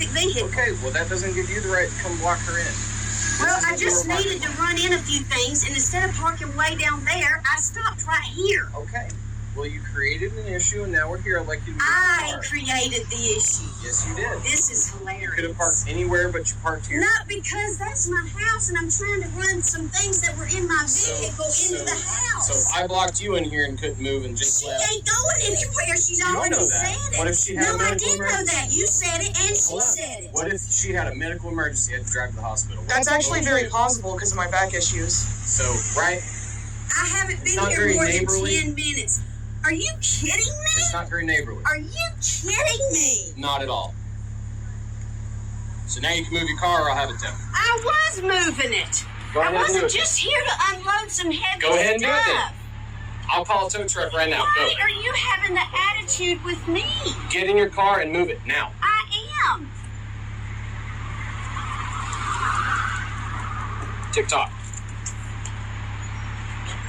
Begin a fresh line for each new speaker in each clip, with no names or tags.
vehicle.
Okay, well, that doesn't give you the right to come block her in.
Well, I just needed to run in a few things, and instead of parking way down there, I stopped right here.
Okay. Well, you created an issue, and now we're here. I'd like you to move
I
the car.
created the issue.
Yes, you did.
This is hilarious.
You could have parked anywhere, but you parked here.
Not because that's my house, and I'm trying to run some things that were in my vehicle into the house.
So if I blocked you in here and couldn't move and just
she
left.
ain't going anywhere. She's
You don't
already
know that.
said it.
What if she had a
No, I
medical
did know
emergency?
that. You said it, and she
Hold on.
said it.
What if she had a medical emergency and had to drive to the hospital?
That's actually very possible because of my back issues.
So, right?
I haven't been
not
here
very
more
neighborly.
than 10 minutes. Are you kidding me?
It's not very neighborly.
Are you kidding me?
Not at all. So now you can move your car or I'll have it towed.
I was moving it.
Go
I
ahead and do
wasn't
it.
just here to unload some heavy
Go ahead and do it then.
stuff.
I'll call a tow truck right now.
Why
Go.
are you having the attitude with me?
Get in your car and move it now.
I am.
TikTok.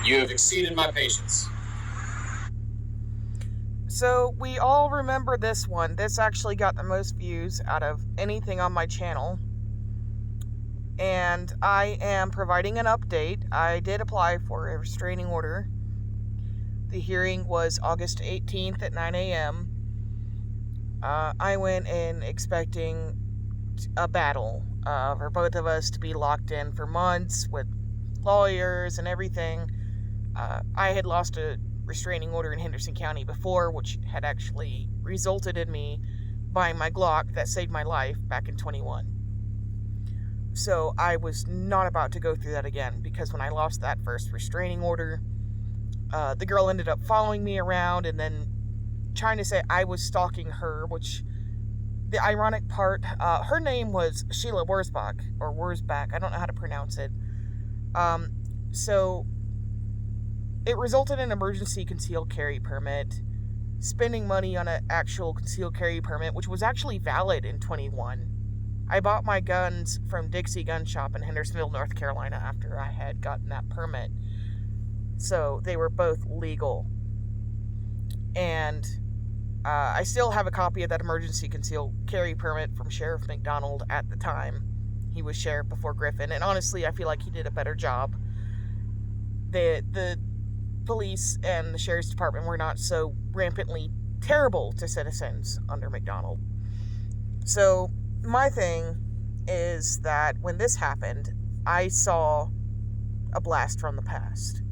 You have exceeded my patience.
So we all remember this one. This actually got the most views out of anything on my channel. And I am providing an update. I did apply for a restraining order. The hearing was August 18th at 9 a.m. I went in expecting a battle for both of us to be locked in for months with lawyers and everything. I had lost a restraining order in Henderson County before, which had actually resulted in me buying my Glock that saved my life back in 21. So I was not about to go through that again, because when I lost that first restraining order, the girl ended up following me around and then trying to say I was stalking her, which the ironic part, her name was Sheila Wurzbach, or Wurzbach, I don't know how to pronounce it. So it resulted in an emergency concealed carry permit, spending money on an actual concealed carry permit, which was actually valid in 21. I bought my guns from Dixie Gun Shop in Hendersonville, North Carolina after I had gotten that permit. So they were both legal. And I still have a copy of that emergency concealed carry permit from Sheriff McDonald at the time. He was sheriff before Griffin, and honestly, I feel like he did a better job. The police and the sheriff's department were not so rampantly terrible to citizens under McDonald. So my thing is that when this happened, I saw a blast from the past.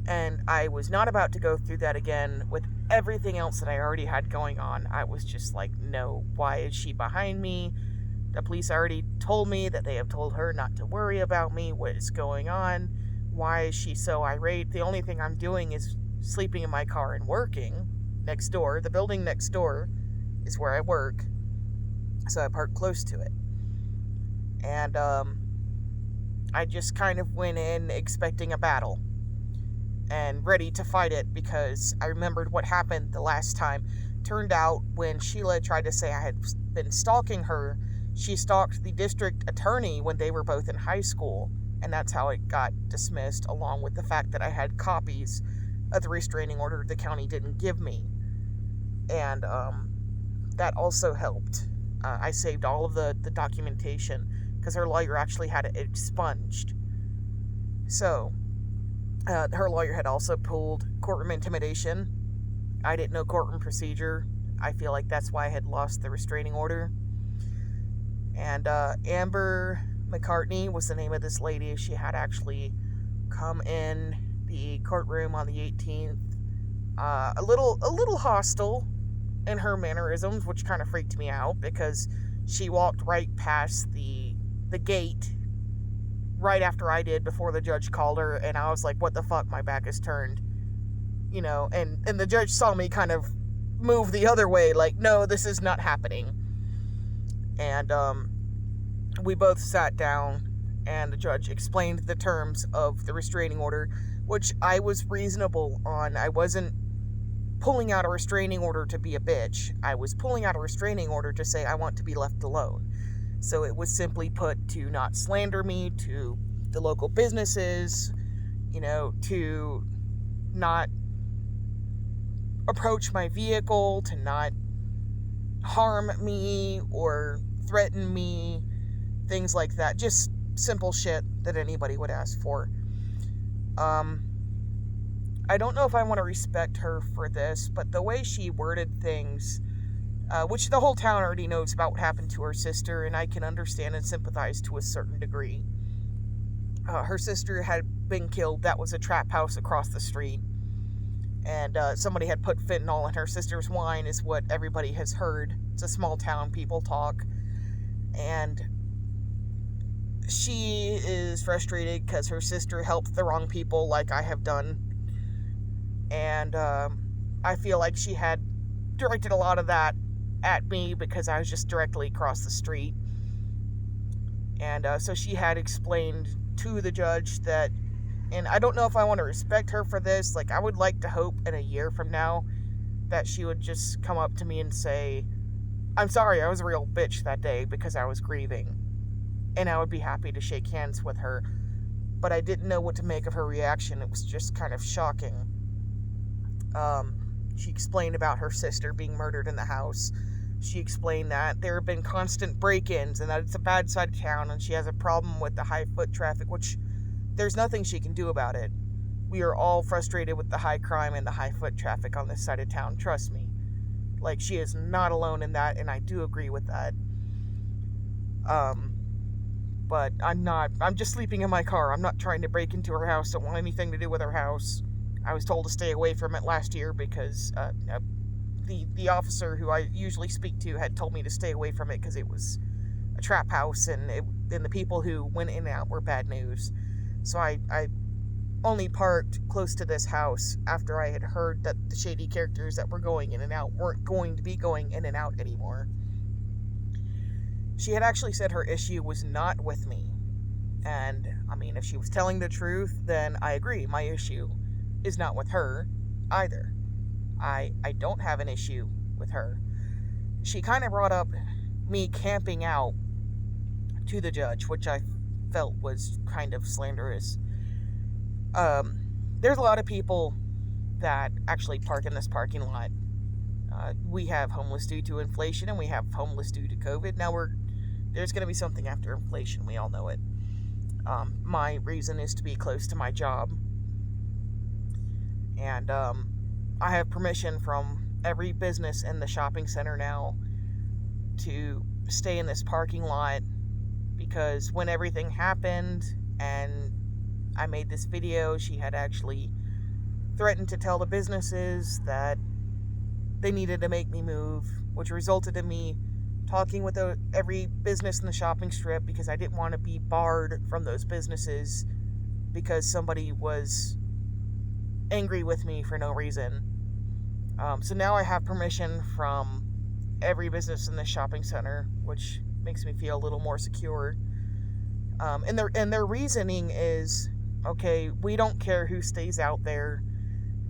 And I was not about to go through that again with everything else that I already had going on. I was just like, no, why is she behind me? The police already told me that they have told her not to worry about me. What is going on? Why is she so irate? The only thing I'm doing is sleeping in my car and working next door. The building next door is where I work, so I park close to it. And I just kind of went in expecting a battle and ready to fight it, because I remembered what happened the last time. Turned out when Sheila tried to say I had been stalking her, she stalked the district attorney when they were both in high school. And that's how it got dismissed, along with the fact that I had copies of the restraining order the county didn't give me. And that also helped. I saved all of the documentation, because her lawyer actually had it expunged. So, her lawyer had also pulled courtroom intimidation. I didn't know courtroom procedure. I feel like that's why I had lost the restraining order. And Amber McCartney was the name of this lady. She had actually come in the courtroom on the 18th, a little hostile in her mannerisms, which kind of freaked me out, because she walked right past the gate right after I did, before the judge called her, and I was like, what the fuck, my back is turned, you know, and the judge saw me kind of move the other way, like, no, this is not happening. And we both sat down, and the judge explained the terms of the restraining order, which I was reasonable on. I wasn't pulling out a restraining order to be a bitch. I was pulling out a restraining order to say I want to be left alone. So it was simply put to not slander me to the local businesses, you know, to not approach my vehicle, to not harm me or threaten me, things like that. Just simple shit that anybody would ask for. I don't know if I want to respect her for this, but the way she worded things, which the whole town already knows about what happened to her sister, and I can understand and sympathize to a certain degree. Her sister had been killed. That was a trap house across the street. And somebody had put fentanyl in her sister's wine, is what everybody has heard. It's a small town, people talk. And she is frustrated because her sister helped the wrong people like I have done. And I feel like she had directed a lot of that at me because I was just directly across the street. And so she had explained to the judge that, and I don't know if I want to respect her for this, like I would like to hope in a year from now that she would just come up to me and say, I'm sorry, I was a real bitch that day because I was grieving. And I would be happy to shake hands with her. But I didn't know what to make of her reaction. It was just kind of shocking. She explained about her sister being murdered in the house. She explained that there have been constant break-ins and that it's a bad side of town and she has a problem with the high foot traffic, which there's nothing she can do about it. We are all frustrated with the high crime and the high foot traffic on this side of town, trust me. Like, she is not alone in that, and I do agree with that. But I'm just sleeping in my car. I'm not trying to break into her house. Don't want anything to do with her house. I was told to stay away from it last year because the officer who I usually speak to had told me to stay away from it because it was a trap house and the people who went in and out were bad news. So I only parked close to this house after I had heard that the shady characters that were going in and out weren't going to be going in and out anymore. She had actually said her issue was not with me. And, I mean, if she was telling the truth, then I agree. My issue is not with her either. I don't have an issue with her. She kind of brought up me camping out to the judge, which I felt was kind of slanderous. There's a lot of people that actually park in this parking lot. We have homeless due to inflation, and we have homeless due to COVID. Now there's going to be something after inflation. We all know it. My reason is to be close to my job. And I have permission from every business in the shopping center now to stay in this parking lot because when everything happened and I made this video, she had actually threatened to tell the businesses that they needed to make me move, which resulted in me talking with every business in the shopping strip because I didn't want to be barred from those businesses because somebody was angry with me for no reason. So now I have permission from every business in the shopping center, which makes me feel a little more secure. And their reasoning is, okay, we don't care who stays out there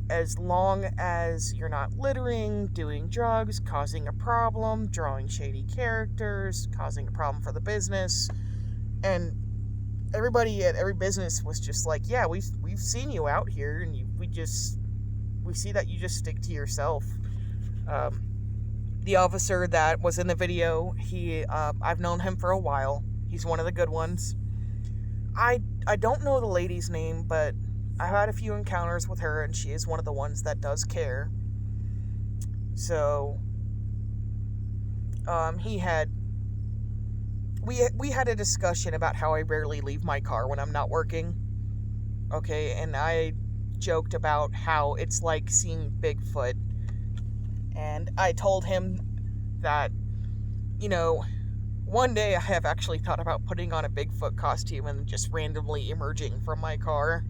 as long as you're not littering, doing drugs, causing a problem, drawing shady characters, causing a problem for the business. And everybody at every business was just like, yeah, we've seen you out here, and we see that you just stick to yourself. The officer that was in the video, I've known him for a while. He's one of the good ones. I don't know the lady's name, but I've had a few encounters with her, and she is one of the ones that does care. So, we had a discussion about how I rarely leave my car when I'm not working. Okay, and I joked about how it's like seeing Bigfoot. And I told him that, one day I have actually thought about putting on a Bigfoot costume and just randomly emerging from my car.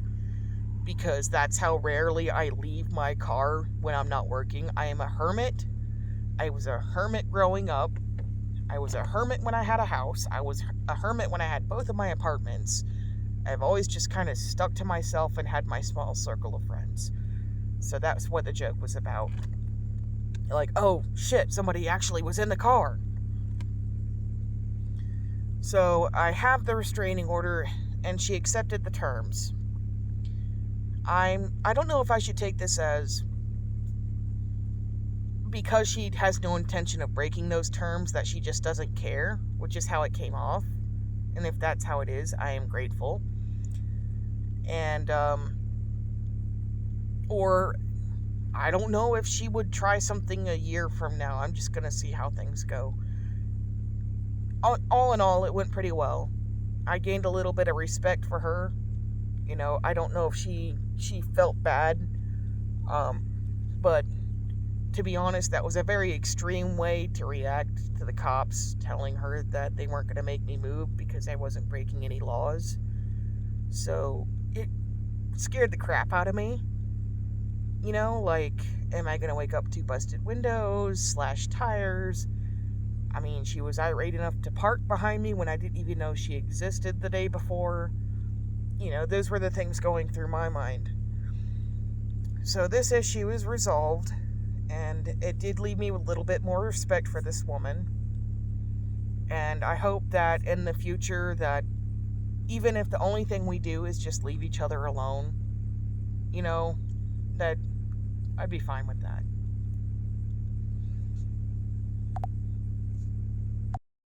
Because that's how rarely I leave my car when I'm not working. I am a hermit. I was a hermit growing up. I was a hermit when I had a house. I was a hermit when I had both of my apartments. I've always just kind of stuck to myself and had my small circle of friends. So that's what the joke was about. Like, oh shit, somebody actually was in the car. So I have the restraining order, and she accepted the terms. I don't know if I should take this as because she has no intention of breaking those terms, that she just doesn't care, which is how it came off. And if that's how it is, I am grateful. And, or I don't know if she would try something a year from now. I'm just going to see how things go. All in all, it went pretty well. I gained a little bit of respect for her. You know, I don't know if she felt bad. But to be honest, that was a very extreme way to react to the cops telling her that they weren't going to make me move because I wasn't breaking any laws. So it scared the crap out of me. You know, like, am I going to wake up to busted windows, slashed tires? I mean, she was irate enough to park behind me when I didn't even know she existed the day before. You know, those were the things going through my mind. So this issue is resolved, and it did leave me with a little bit more respect for this woman. And I hope that in the future, that even if the only thing we do is just leave each other alone, you know, that I'd be fine with that.